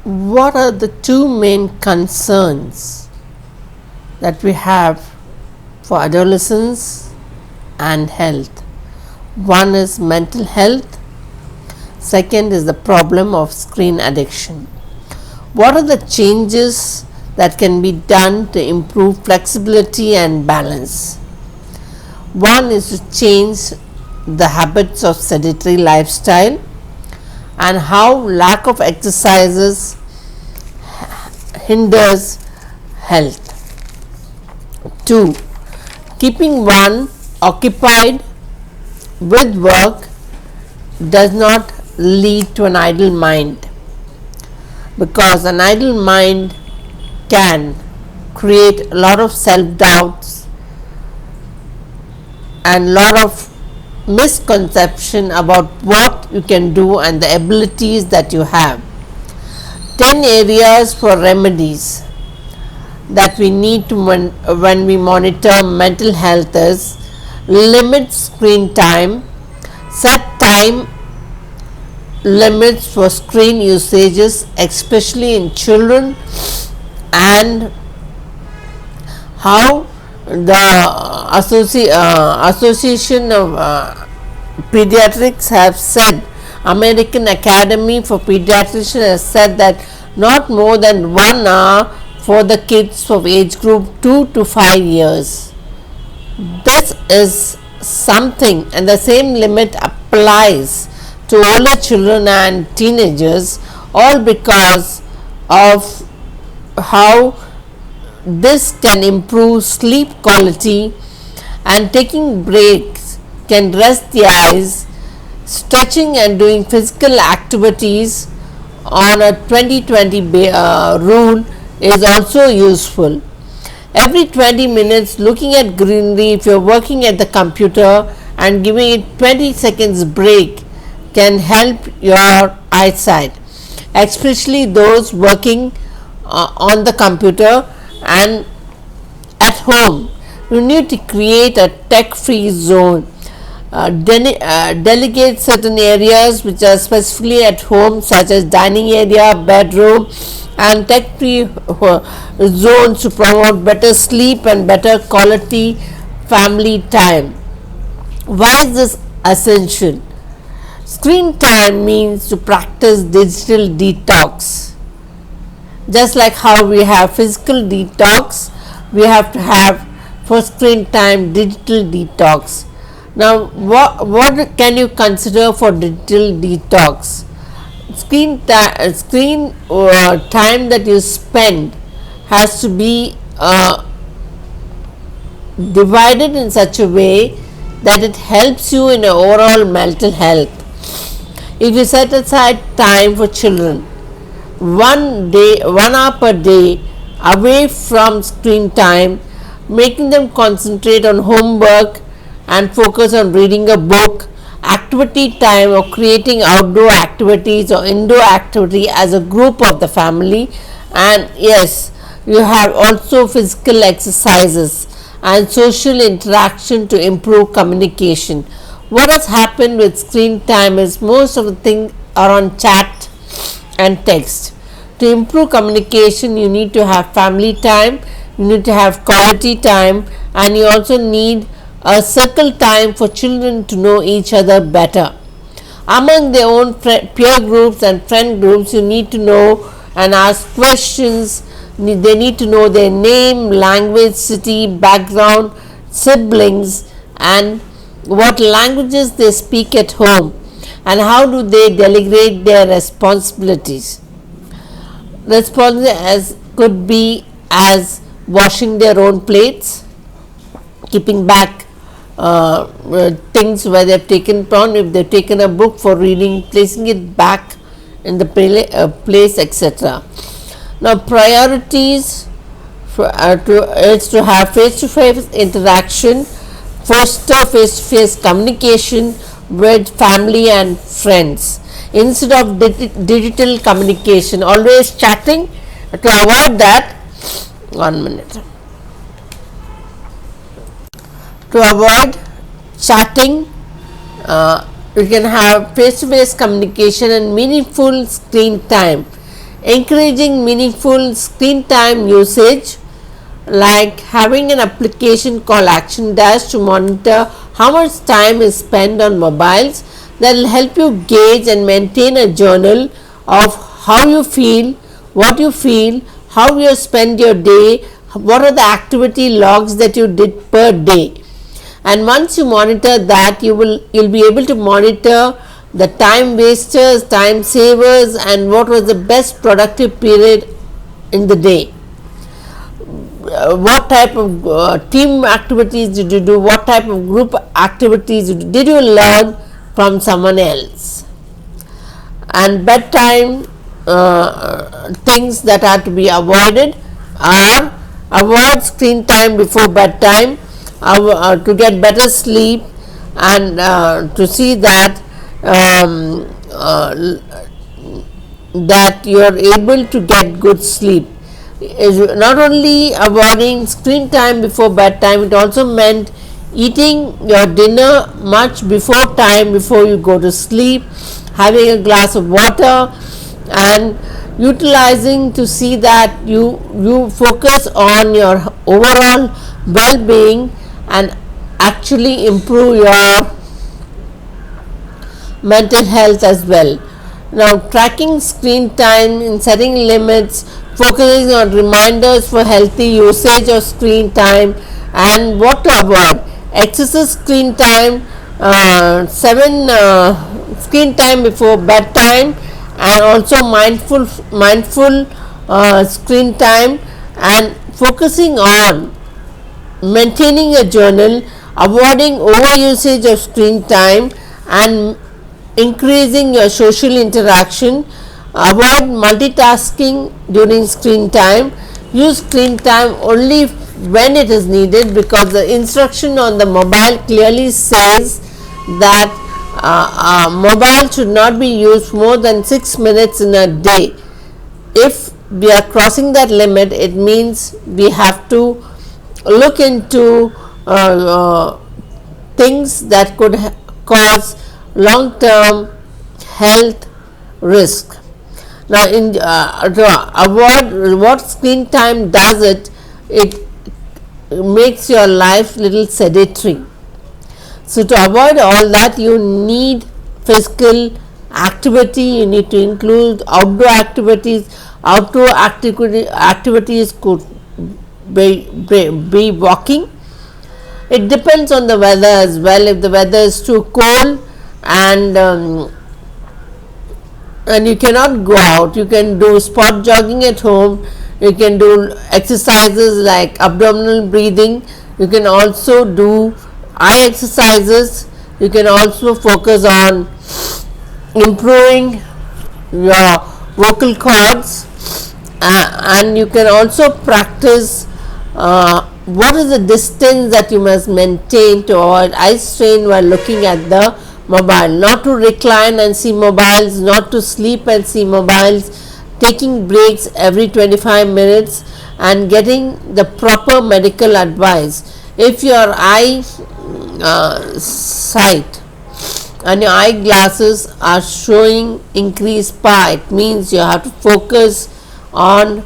What are the two main concerns that we have for adolescents and health? One is mental health, second is the problem of screen addiction. What are the changes that can be done to improve flexibility and balance? One is to change the habits of sedentary lifestyle and how lack of exercises hinders health. 2. Keeping one occupied with work does not lead to an idle mind, because an idle mind can create a lot of self-doubts and lot of misconception about what you can do and the abilities that you have. 10 areas for remedies that we need to when we monitor mental health is: limit screen time, set time limits for screen usages, especially in children, and how the Association of Pediatrics have said, American Academy for Pediatricians has said that not more than 1 hour for the kids of age group 2 to 5 years. This is something, and the same limit applies to older children and teenagers, all because of how this can improve sleep quality, and taking breaks can rest the eyes. Stretching and doing physical activities on a 20-20 rule is also useful. Every 20 minutes looking at greenery if you are working at the computer and giving it 20 seconds break can help your eyesight, especially those working on the computer and at home. You need to create a tech-free zone. Delegate certain areas which are specifically at home, such as dining area, bedroom, and tech-free zones to promote better sleep and better quality family time. Why is this essential? Screen time means to practice digital detox. Just like how we have physical detox, we have to have for screen time digital detox. Now, what can you consider for digital detox? Screen time that you spend has to be divided in such a way that it helps you in overall mental health. If you set aside time for children, 1 hour per day away from screen time, making them concentrate on homework and focus on reading a book, activity time, or creating outdoor activities or indoor activity as a group of the family. And yes, you have also physical exercises and social interaction to improve communication. What has happened with screen time is most of the things are on chat and text. To improve communication, you need to have family time, you need to have quality time, and you also need a circle time for children to know each other better. Among their own peer groups and friend groups, you need to know and ask questions. They need to know their name, language, city, background, siblings, and what languages they speak at home, and how do they delegate their responsibilities. Responsibilities could be as washing their own plates, keeping back things where they have taken from, if they have taken a book for reading, placing it back in the place, etc. Now, priorities is to have face-to-face interaction, foster face-to-face communication with family and friends instead of digital communication, always chatting. To avoid that, 1 minute. To avoid chatting, you can have face-to-face communication and meaningful screen time. Encouraging meaningful screen time usage, like having an application called Action Dash to monitor how much time is spent on mobiles. That will help you gauge and maintain a journal of how you feel, what you feel, how you spend your day, what are the activity logs that you did per day. And once you monitor that, you'll be able to monitor the time wasters, time savers, and what was the best productive period in the day. What type of team activities did you do, what type of group activities did you learn from someone else. And bedtime things that are to be avoided are: avoid screen time before bedtime to get better sleep, and to see that that you are able to get good sleep. Is not only avoiding screen time before bedtime, it also meant eating your dinner much before time, before you go to sleep, having a glass of water, and utilizing to see that you focus on your overall well-being and actually improve your mental health as well. Now, tracking screen time and setting limits, focusing on reminders for healthy usage of screen time, and what to avoid: excessive screen time, 7 screen time before bedtime, and also mindful screen time, and focusing on maintaining a journal, avoiding overusage of screen time, and increasing your social interaction. Avoid multitasking during screen time. Use screen time only when it is needed, because the instruction on the mobile clearly says that mobile should not be used more than 6 minutes in a day. If we are crossing that limit, it means we have to look into things that could cause long term health risk. Now, to avoid what screen time does, it makes your life little sedentary. So, to avoid all that, you need physical activity. You need to include outdoor activities. Outdoor activities could be walking. It depends on the weather as well. If the weather is too cold and you cannot go out, you can do spot jogging at home. You can do exercises like abdominal breathing. You can also do eye exercises. You can also focus on improving your vocal cords, and you can also practice what is the distance that you must maintain to avoid eye strain while looking at the mobile. Not to recline and see mobiles, not to sleep and see mobiles, taking breaks every 25 minutes, and getting the proper medical advice. If your eye sight and your eyeglasses are showing increased power, it means you have to focus on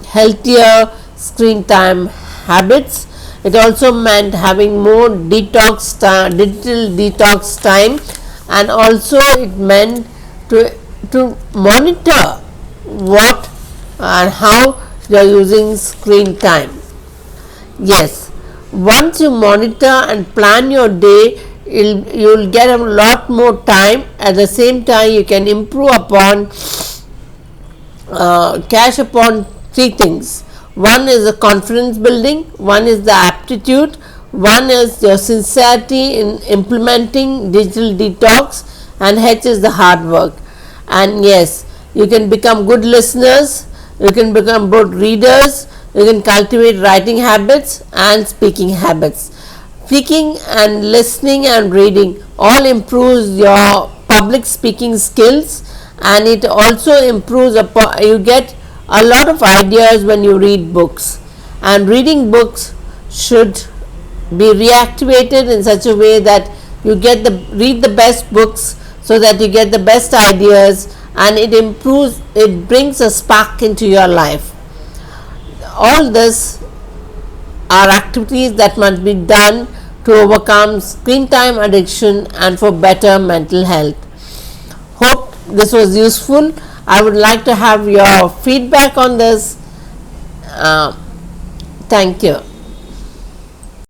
healthier screen time habits. It also meant having more digital detox time, and also it meant to monitor what and how you are using screen time. Yes, once you monitor and plan your day, you will get a lot more time. At the same time, you can improve upon cash upon 3 things. One is the confidence building, one is the aptitude, one is your sincerity in implementing digital detox, and H is the hard work. And yes, you can become good listeners, you can become good readers, you can cultivate writing habits and speaking habits. Speaking and listening and reading all improves your public speaking skills, and it also improves upon, you get a lot of ideas when you read books, and reading books should be reactivated in such a way that you read the best books so that you get the best ideas and it brings a spark into your life. All this are activities that must be done to overcome screen time addiction and for better mental health. Hope this was useful. I would like to have your feedback on this. Thank you.